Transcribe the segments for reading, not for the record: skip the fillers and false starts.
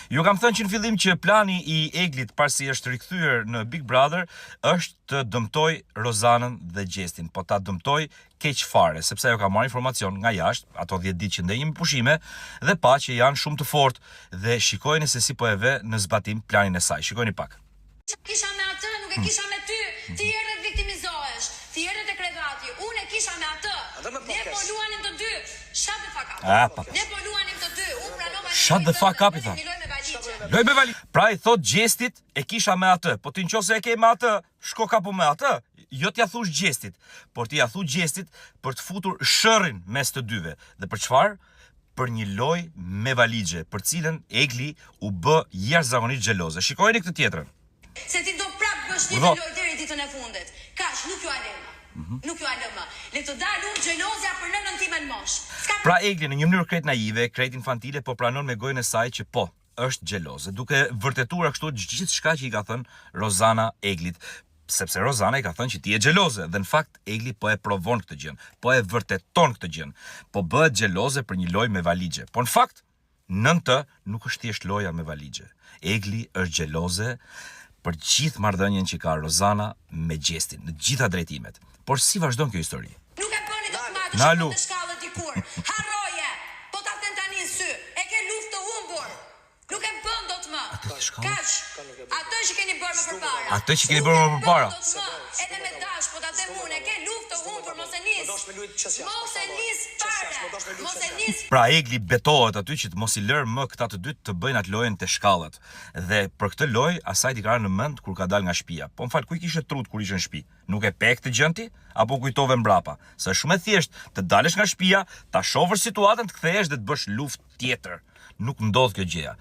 Ju kam thënë që në fillim që plani i Eglit pasi është rikthyer në Big Brother është të dëmtoj Rozanën dhe Gjestin, po ta dëmtoj keq fare, sepse ajo ka marrë informacion nga jashtë, ato 10 ditë që ndejnë pushime dhe pa që janë shumë të fortë dhe shikojeni se si po e ve në zbatim planin e saj. Shikojeni pak. Kisha me atë, nuk e kisha me ty. Ti erdhe të viktimizohesh. Ti erdhe te krevati. Unë e kisha me atë. Ne po luanim të dy. Shut the fuck up. Ne po luanim të dy. Unë pranova. Shut the fuck up i tha. Loj me vali. Pra i thot Gjestit e kisha me atë. Po ti nëse e ke me atë, shko kapu me atë. Jo t'ja thush Gjestit, por ti ja thu Gjestit për të futur shërrin mes të dyve. Dhe për çfarë? Për një lojë me valigje, për cilën Egli u bë jashtëzakonisht xheloze. Shikojeni këtë tjetrën. Se ti do prap bësh një lojë deri ditën e fundit. Kaç, nuk ju alem. Nuk ju alem. Le të dalë unë xhelozja për nënën time në mosh. Pra Egli në një mënyrë krejt naive, krejt infantile, po pranon me gojën e saj që po, është xheloze, duke vërtetuar kështu gjithçka që i ka thënë Rozana Eglit. Sepse Rozana i ka thënë që ti je xheloze dhe në fakt Egli po e provon këtë gjë, po e vërteton këtë gjë, po bëhet xheloze për një lojë me valigje. Po në fakt, nën të nuk është thjesht loja me valigje. Egli është xheloze për gjithë marrëdhënien që ka Rozana me Gjestin, në gjitha drejtimet. Por si vazhdon kjo histori? Nuk e bëni dot madje të shkallët dikur. Harroje. Po ta thën tani në sy. E ke luftë të humbur. Nuk e bën dot më. Kaç? Atë që keni bërë më përpara. Atë që keni bërë më përpara. Edhe me dash, po ta them unë, e ke luftë të humbur, mos e nis. Mos e nis fare. Mos e nis. Pra Egli betohet aty që të mos i lër më këta të dy të bëjnë atë lojën te shkallët. Dhe për këtë lojë asaj i ka rënë në mend kur ka dalë nga shtëpia. Po m'fal, ku i kishte trut kur ishte në shtëpi? Nuk e pek të gjën ti apo kujtove mbrapa? Sa shumë e thjesht të dalësh nga shtëpia, ta shohësh situatën, të kthehesh dhe të bësh luftë tjetër. Nuk ndodh kjo gjëja.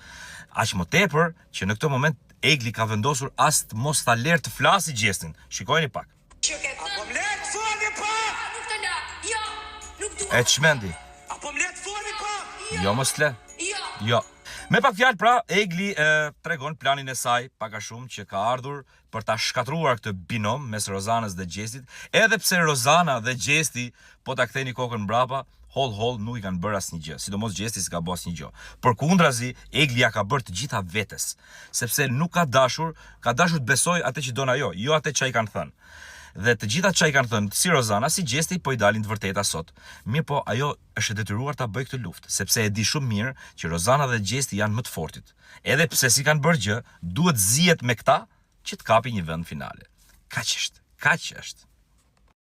Aq më tepër që në këtë moment Egli ka vendosur as të mos ta lërë të flasi Gjestin. Shikojeni pak. Apo më le të foli pak. Nuk të la. Jo. Nuk dua. E çmendi. Apo më le të foli pak. Jo mos le. Jo. Me pak fjalë pra, Egli tregon planin e saj pak a shumë që ka ardhur për ta shkatruar këtë binom mes Rozanës dhe Gjestit, edhe pse Rozana dhe Gjesti po ta ktheni kokën mbrapa, hol nuk i kanë bërë asnjë gjë, sidomos Gjesti s'ka bërë asnjë gjë. Përkundrazi, Egli ja ka bërë të gjitha vetes, sepse nuk ka dashur të besoj atë që don ajo, jo atë që ai kanë thënë. Dhe të gjitha që i kanë thënë si Rozana, si Gjesti po i dalin të vërteta sot. Mirë po, ajo është e detyruar ta bëjë këtë luftë, sepse e di shumë mirë që Rozana dhe Gjesti janë më të fortit. Edhe pse si kanë bërë gjë, duhet zihet me këta që të kapi një vend finale. Kaq është.